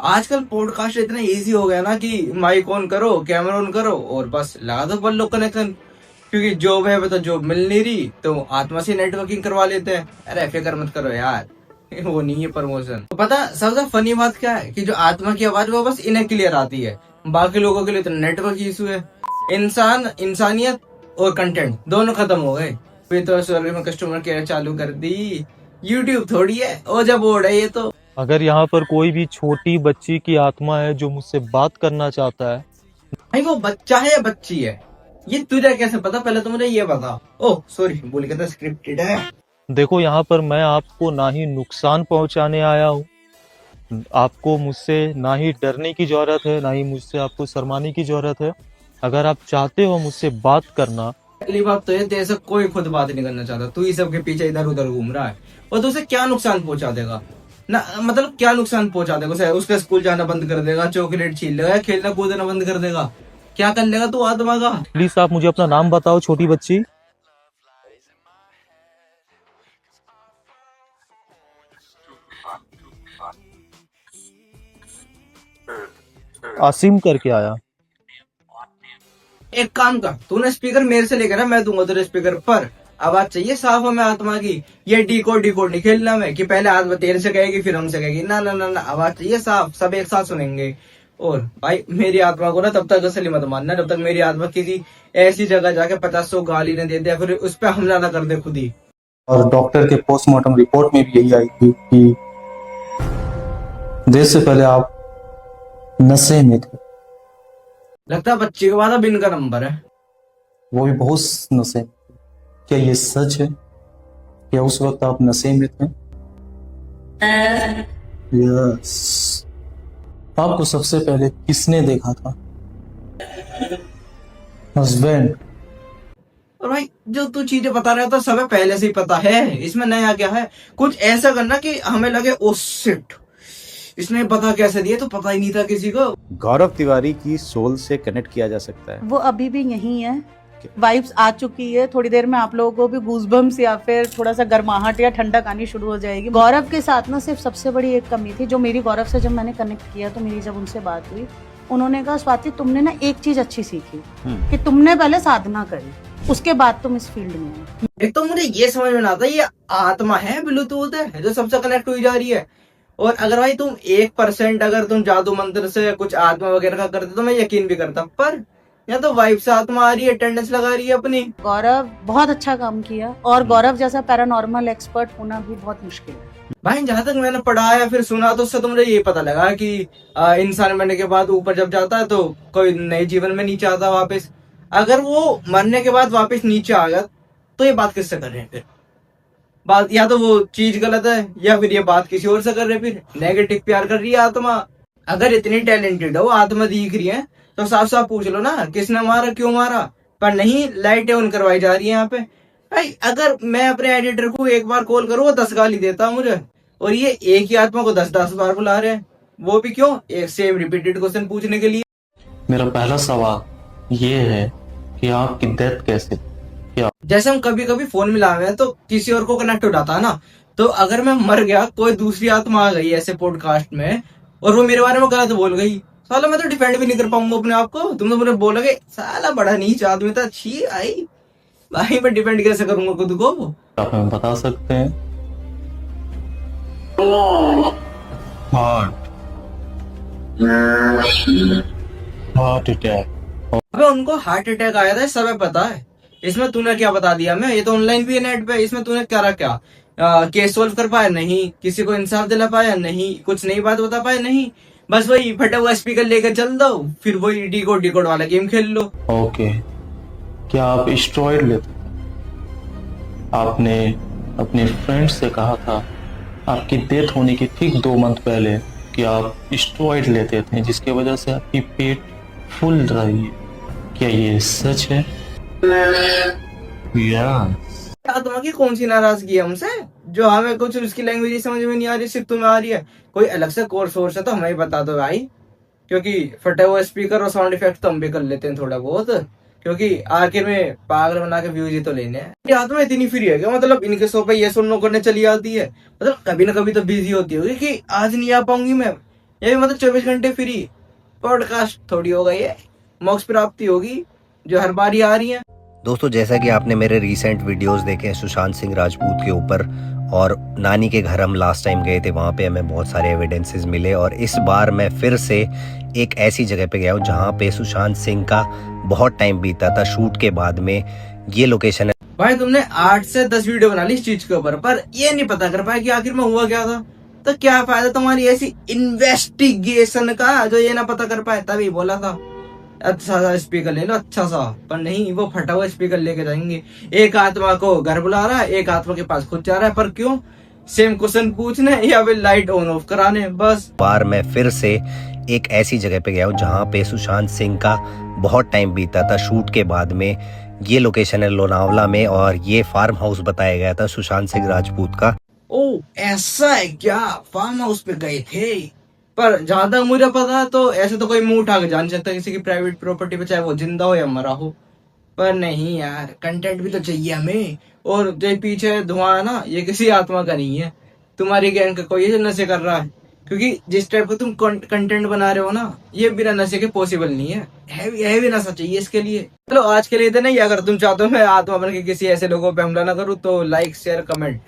आजकल पॉडकास्ट इतना इजी हो गया ना कि माइक ऑन करो, कैमरा ऑन करो और बस लगा दो पल्लो कनेक्शन। क्योंकि जॉब है तो जॉब मिल नहीं रही तो आत्मा से नेटवर्किंग करवा लेते हैं। अरे फिक्र मत करो यार, वो नहीं है प्रमोशन। तो पता सबसे फनी बात क्या है कि जो आत्मा की आवाज वो बस इन्हें क्लियर आती है, बाकी लोगों के लिए तो नेटवर्क इशू है। इंसानियत और कंटेंट दोनों खत्म हो गए। फिर तो सर्वे में कस्टमर केयर चालू कर दी। यूट्यूब थोड़ी है ओ जब बोर्ड है ये तो। अगर यहाँ पर कोई भी छोटी बच्ची की आत्मा है जो मुझसे बात करना चाहता है। भाई वो बच्चा है या बच्ची है ये तुझे कैसे पता? पहले तो मुझे ये बता। ओह सॉरी, बोल के तो स्क्रिप्टेड है। देखो, यहाँ पर मैं आपको ना ही नुकसान पहुंचाने आया हूँ, आपको मुझसे ना ही डरने की जरूरत है, ना ही मुझसे आपको शर्माने की जरूरत है। अगर आप चाहते हो मुझसे बात करना। पहली बात तो ये तेरे से कोई खुद बात नहीं करना चाहता, तू ही सबके पीछे इधर उधर घूम रहा है। और तू उसे क्या नुकसान पहुंचा देगा ना, मतलब क्या नुकसान पहुंचा देगा उसे? उसका स्कूल जाना बंद कर देगा, चॉकलेट छीन लेगा, खेलना कूदना बंद कर देगा, क्या कर लेगा तू आत्मा का? प्लीज आप मुझे अपना नाम बताओ, छोटी बच्ची। आसिम करके आया। एक काम कर, तूने स्पीकर मेरे से लेकर मैं दूंगा तेरे स्पीकर पर। आवाज चाहिए साफ हमें आत्मा की। ये डी कोड नहीं खेलना मैं कि पहले आत्मा तेरे से कहेगी फिर हमसे कहेगी। ना ना ना ना, आवाज चाहिए साफ, सब एक साथ सुनेंगे। और भाई मेरी आत्मा को ना तब तक असली मत मानना जब तक मेरी आत्मा किसी ऐसी जगह जाके 50 गाली न दे दे, फिर उस पर हमला ना कर दे खुद ही। और डॉक्टर के पोस्टमार्टम रिपोर्ट में भी यही आई थी कि देश से पहले आप नशे में थे, लगता है बच्ची के बाद अब इनका नंबर है। वो भी बहुत नशे में थे। क्या ये सच है? क्या उस वक्त आप नशे में थे? यस। आपको सबसे पहले किसने देखा था? हस्बैंड। और भाई जो तू चीजें बता रहा था सब पहले से ही पता है, इसमें नया क्या है? कुछ ऐसा करना कि हमें लगे ओ शिट, इसने पता कैसे दिया, तो पता ही नहीं था किसी को। गौरव तिवारी की सोल से कनेक्ट किया जा सकता है। वो अभी भी यही है, वाइब्स आ चुकी है। थोड़ी देर में आप लोगों को भी गूजबम्स या फिर थोड़ा सा गर्माहट या ठंडक आनी शुरू हो जाएगी। गौरव के साथ ना सिर्फ सबसे बड़ी एक कमी थी जो मेरी गौरव से जब मैंने कनेक्ट किया, तो मेरी जब उनसे बात हुई, उन्होंने कहा स्वाति तुमने ना एक चीज अच्छी सीखी कि तुमने पहले साधना करी, उसके बाद तुम इस फील्ड में हो। एक तो मुझे ये समझ में ना आता, ये आत्मा है ब्लूटूथ है जो सबसे कनेक्ट हुई जा रही है। और अगर भाई तुम 1% अगर तुम जादू मंत्र से कुछ आत्मा वगैरह का करते तो मैं यकीन भी करता, पर या तो वाइफ से आत्मा आ रही है, अटेंडेंस लगा रही है अपनी। गौरव बहुत अच्छा काम किया और गौरव जैसा पैरानॉर्मल एक्सपर्ट होना भी बहुत मुश्किल है। भाई जहां तक मैंने पढ़ा या फिर सुना तो उससे तो मुझे ये पता लगा कि इंसान मरने के बाद ऊपर जब जाता है तो कोई नए जीवन में नीचे आता वापस। अगर वो मरने के बाद वापस नीचे आ गया तो ये बात किससे कर रहे हैं फिर? बात या तो वो चीज गलत है या फिर ये बात किसी और से कर रहे हैं, फिर नेगेटिव प्यार कर रही है आत्मा। अगर इतनी टैलेंटेड है वो आत्मा दिख रही है तो साफ साफ पूछ लो ना किसने मारा, क्यों मारा। पर नहीं, लाइटें ऑन करवाई जा रही है यहाँ पे। भाई अगर मैं अपने एडिटर को एक बार कॉल करूँ वो 10 गाली देता मुझे, और ये एक ही आत्मा को 10-10 बार बुला रहे हैं, वो भी क्यों? एक सेम रिपीटेड क्वेश्चन पूछने के लिए। मेरा पहला सवाल ये है कि आपकी डेथ कैसे? क्या जैसे हम कभी कभी फोन मिला हुए हैं तो किसी और को कनेक्ट हो जाता है ना, तो अगर मैं मर गया, कोई दूसरी आत्मा आ गई ऐसे पॉडकास्ट में और वो मेरे बारे में गलत बोल गई, साला मैं तो डिफेंड भी नहीं कर पाऊंगा अपने आप को। तुम तो मुझे बोलोगे साला बड़ा नीच आदमी था, छी आई। भाई मैं डिफेंड कैसे करूंगा खुद को? आप हमें बता सकते हैं? Heart attack. अबे उनको हार्ट अटैक आया था सब पता है, इसमें तूने क्या बता दिया? मैं ये तो ऑनलाइन भी है नेट पे, इसमें तूने करा क्या? केस सोल्व कर पाया नहीं, किसी को इंसाफ दिला पाया नहीं, कुछ नई बात बता पाया नहीं, बस वही फटा हुआ स्पीकर लेकर चल दो, फिर वही डी कोड वाला गेम खेल लो। ओके, क्या आप स्टेरॉइड लेते? आपने अपने फ्रेंड से कहा था आपकी डेथ होने के ठीक 2 मंथ पहले कि आप स्टेरॉइड लेते थे जिसकी वजह से आपकी पेट फुल रही है। क्या ये सच है? आत्मा की कौन सी नाराजगी है हमसे जो हमें कुछ उसकी लैंग्वेज समझ में नहीं आ रही, सिर्फ तुम्हें आ रही है? कोई अलग से कोर्स वोर्स है तो हमें बता दो भाई, क्योंकि फटे हुए स्पीकर और साउंड इफेक्ट तो हम भी कर लेते हैं थोड़ा बहुत, क्योंकि आखिर में पागल बना के व्यूज ही तो लेने हैं। ये आत्मा इतनी फ्री है क्या? मतलब इनके शो पे ये सुनने करने चली आती है, मतलब कभी ना कभी तो बिजी होती होगी कि आज नहीं आ पाऊंगी मैं, ये भी मतलब 24 घंटे फ्री पॉडकास्ट थोड़ी हो गई है, मोक्ष प्राप्ति होगी जो हर बार ही आ रही है। दोस्तों, जैसा कि आपने मेरे रीसेंट वीडियोस देखे हैं सुशांत सिंह राजपूत के ऊपर, और नानी के घर हम लास्ट टाइम गए थे, वहाँ पे हमें बहुत सारे एविडेंसेस मिले। और इस बार मैं फिर से एक ऐसी जगह पे गया हूँ जहाँ पे सुशांत सिंह का बहुत टाइम बीता था शूट के बाद में। ये लोकेशन है। भाई तुमने 8 से 10 वीडियो बना ली इस चीज के ऊपर, पर ये नहीं पता कर पाए कि आखिर में हुआ क्या था। तो क्या फायदा तुम्हारी ऐसी इन्वेस्टिगेशन का जो ये ना पता कर पाए। तभी बोला था अच्छा सा स्पीकर ले लो, अच्छा सा, पर नहीं, वो फटा हुआ स्पीकर लेके जाएंगे। एक आत्मा को घर बुला रहा है, एक आत्मा के पास खुद जा रहा है, पर क्यों? सेम क्वेश्चन पूछने या फिर लाइट ऑन ऑफ कराने, बस। बार मैं फिर से एक ऐसी जगह पे गया हूँ जहाँ पे सुशांत सिंह का बहुत टाइम बीता था शूट के बाद में। ये लोकेशन है लोनावला में, और ये फार्म हाउस बताया गया था सुशांत सिंह राजपूत का। ओ ऐसा है क्या? फार्म हाउस पे गए थे? पर जहां तक मुझे पता है तो ऐसे तो कोई मुंह उठा के जान सकता किसी की प्राइवेट प्रॉपर्टी पे, चाहे वो जिंदा हो या मरा हो। पर नहीं यार, कंटेंट भी तो चाहिए हमें। और जो पीछे धुआं है ना, ये किसी आत्मा का नहीं है, तुम्हारी गैंग का कोई है जो नशे कर रहा है। क्योंकि जिस टाइप का तुम कंटेंट बना रहे हो ना, ये बिना नशे के पॉसिबल नहीं है। हैवी नशा चाहिए इसके लिए। चलो आज के लिए इतना ही। अगर तुम चाहते हो मैं आत्मा बन के किसी ऐसे लोगों पे हमला ना करूँ तो लाइक शेयर कमेंट